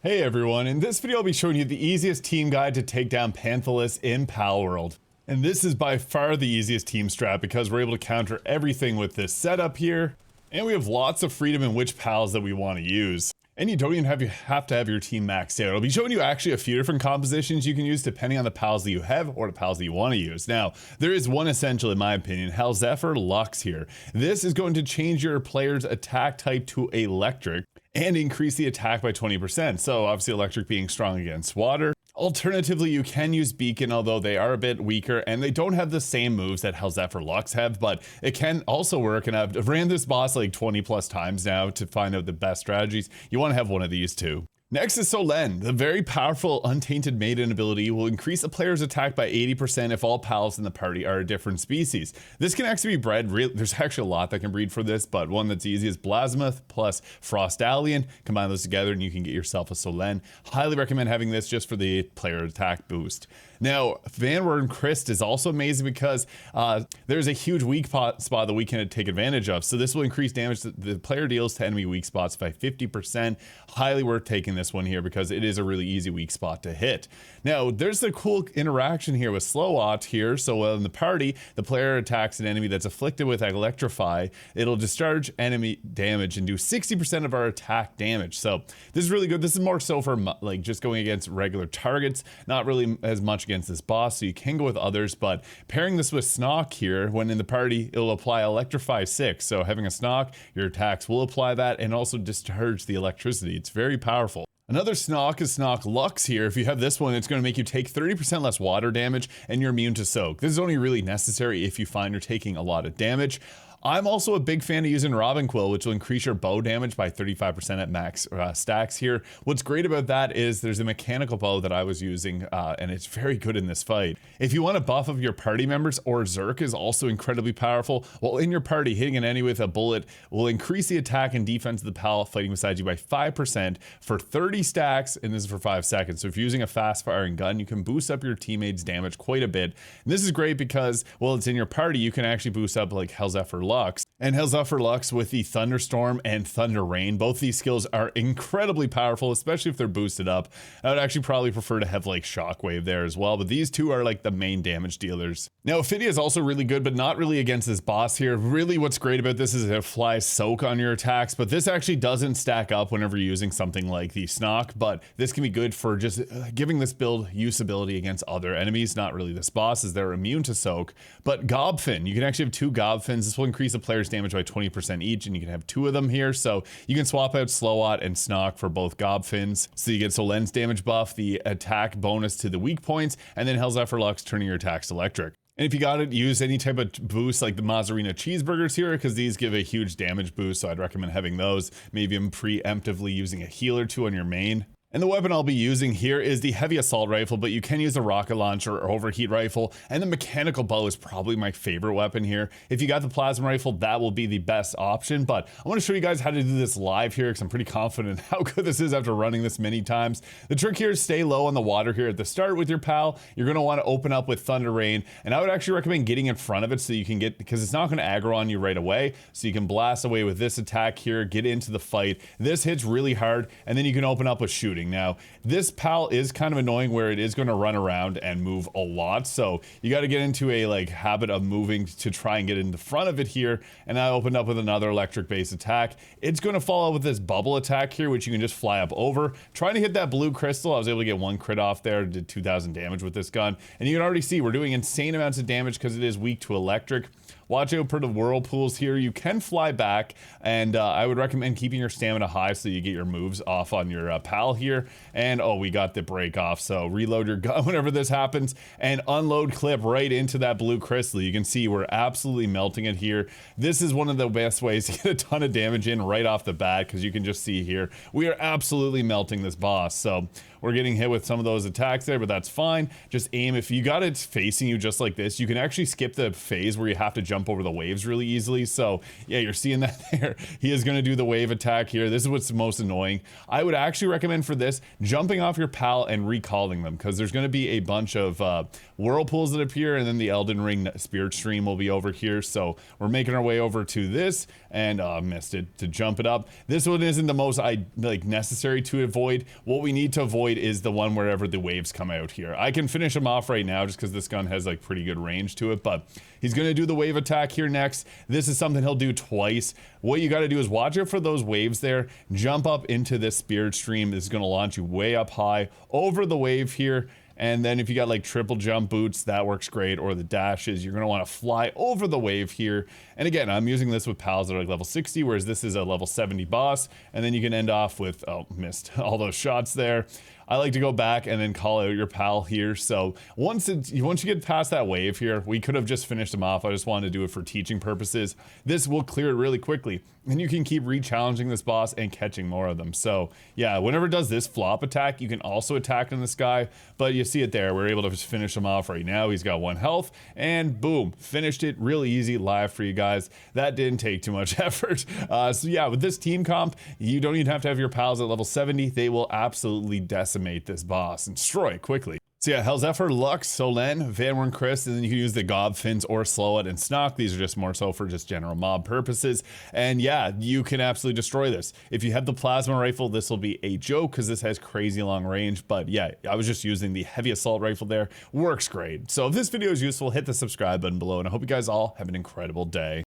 Hey everyone, in this video I'll be showing you the easiest team guide to take down Panthalus in Palworld. And this is by far the easiest team strat because we're able to counter everything with this setup here. And we have lots of freedom in which pals that we want to use. And you don't even have to have your team maxed out. I'll be showing you actually a few different compositions you can use depending on the pals that you have or the pals that you want to use. Now, there is one essential in my opinion, Hellzephyr Lux here. This is going to change your player's attack type to electric and increase the attack by 20%. So obviously electric being strong against water. Alternatively, you can use Beacon, although they are a bit weaker and they don't have the same moves that Hellzephyr Lux have, but it can also work. And I've ran this boss like 20 plus times now to find out the best strategies. You want to have one of these too. Next is Solen. The very powerful Untainted Maiden ability will increase a player's attack by 80% if all pals in the party are a different species. This can actually be bred, there's actually a lot that can breed for this, but one that's easy is Blasmoth plus Frostallion. Combine those together and you can get yourself a Solen. Highly recommend having this just for the player attack boost. Now, Vanward Christ is also amazing because there's a huge weak spot that we can take advantage of. So this will increase damage that the player deals to enemy weak spots by 50%. Highly worth taking this one here because it is a really easy weak spot to hit. Now, there's a cool interaction here with Slowot here. So in the party, the player attacks an enemy that's afflicted with Electrify. It'll discharge enemy damage and do 60% of our attack damage. So this is really good. This is more so for like just going against regular targets, not really as much against this boss, so you can go with others, but pairing this with Snock here, when in the party, it'll apply Electrify 6. So having a Snock, your attacks will apply that and also discharge the electricity. It's very powerful. Another Snock is Snock Lux here. If you have this one, it's going to make you take 30% less water damage and you're immune to soak. This is only really necessary if you find you're taking a lot of damage. I'm also a big fan of using Robin Quill, which will increase your bow damage by 35% at max stacks here. What's great about that is there's a mechanical bow that I was using, and it's very good in this fight. If you want a buff of your party members, or Zerk is also incredibly powerful. While in your party, hitting an enemy with a bullet will increase the attack and defense of the pal fighting beside you by 5% for 30 stacks, and this is for 5 seconds. So if you're using a fast firing gun, you can boost up your teammates' damage quite a bit. And this is great because, well, it's in your party, you can actually boost up like Hellzephyr Lux. And Hellzephyr Lux with the Thunderstorm and Thunder Rain, both these skills are incredibly powerful, especially if they're boosted up. I would actually probably prefer to have like Shockwave there as well, but these two are like the main damage dealers. Now, Ophidia is also really good, but not really against this boss here. Really what's great about this is it flies Soak on your attacks, but this actually doesn't stack up whenever you're using something like the Snock, but this can be good for just giving this build usability against other enemies, not really this boss, as they're immune to Soak. But Gobfin, you can actually have 2 Gobfins. This will increase the player's damage by 20% each, and you can have 2 of them here. So you can swap out Slowot and Snock for both Gobfins. So you get Solen's damage buff, the attack bonus to the weak points, and then Hellzephyr Lux turning your attacks electric. And if you got it, use any type of boost like the Mazzarina cheeseburgers here, because these give a huge damage boost. So I'd recommend having those. Maybe I'm preemptively using a heal or 2 on your main. And the weapon I'll be using here is the heavy assault rifle, but you can use a rocket launcher or overheat rifle, and the mechanical bow is probably my favorite weapon here. If you got the plasma rifle, that will be the best option, but I want to show you guys how to do this live here because I'm pretty confident how good this is after running this many times. The trick here is stay low on the water here at the start with your pal. You're going to want to open up with Thunder Rain, and I would actually recommend getting in front of it so you can get, because it's not going to aggro on you right away, so you can blast away with this attack here, get into the fight. This hits really hard, and then you can open up with shooting. Now, this pal is kind of annoying where it is going to run around and move a lot, so you got to get into a like habit of moving to try and get in the front of it here. And I opened up with another electric base attack. It's going to follow with this bubble attack here, which you can just fly up over. Trying to hit that blue crystal, I was able to get 1 crit off there, did 2,000 damage with this gun, and you can already see we're doing insane amounts of damage because it is weak to electric. Watch out for the whirlpools here. You can fly back, and I would recommend keeping your stamina high so you get your moves off on your pal here. And oh, we got the break off, so reload your gun whenever this happens and unload clip right into that blue crystal. You can see we're absolutely melting it here. This is one of the best ways to get a ton of damage in right off the bat, because you can just see here we are absolutely melting this boss. So we're getting hit with some of those attacks there, but that's fine. Just aim. If you got it facing you just like this, you can actually skip the phase where you have to jump over the waves really easily. So yeah, you're seeing that there. He is going to do the wave attack here. This is what's most annoying. I would actually recommend for this, jumping off your pal and recalling them, because there's going to be a bunch of whirlpools that appear, and then the Elden Ring Spirit Stream will be over here. So we're making our way over to this, and missed it to jump it up. This one isn't the most necessary to avoid. What we need to avoid is the one wherever the waves come out here. I can finish him off right now just because this gun has like pretty good range to it, but he's going to do the wave attack here next. This is something he'll do twice. What you got to do is watch out for those waves there. Jump up into this Spirit Stream. This is going to launch you way up high over the wave here. And then if you got like triple jump boots, that works great, or the dashes, you're going to want to fly over the wave here. And again, I'm using this with pals that are like level 60, whereas this is a level 70 boss. And then you can end off with, oh, missed all those shots there. I like to go back and then call out your pal here. So once you get past that wave here, we could have just finished him off. I just wanted to do it for teaching purposes. This will clear it really quickly, and you can keep re-challenging this boss and catching more of them. So yeah, whenever it does this flop attack, you can also attack in this guy, but you see it there. We're able to just finish him off right now. He's got 1 health, and boom, finished it really easy live for you guys. That didn't take too much effort. So yeah, with this team comp, you don't even have to have your pals at level 70. They will absolutely decimate this boss and destroy it quickly. So yeah, Hellzephyr, Lux, Solen, Van Chris, and then you can use the Gob, Fins, or Slow It and Snock. These are just more so for just general mob purposes. And yeah, you can absolutely destroy this. If you have the plasma rifle, this will be a joke because this has crazy long range. But yeah, I was just using the heavy assault rifle there. Works great. So if this video is useful, hit the subscribe button below, and I hope you guys all have an incredible day.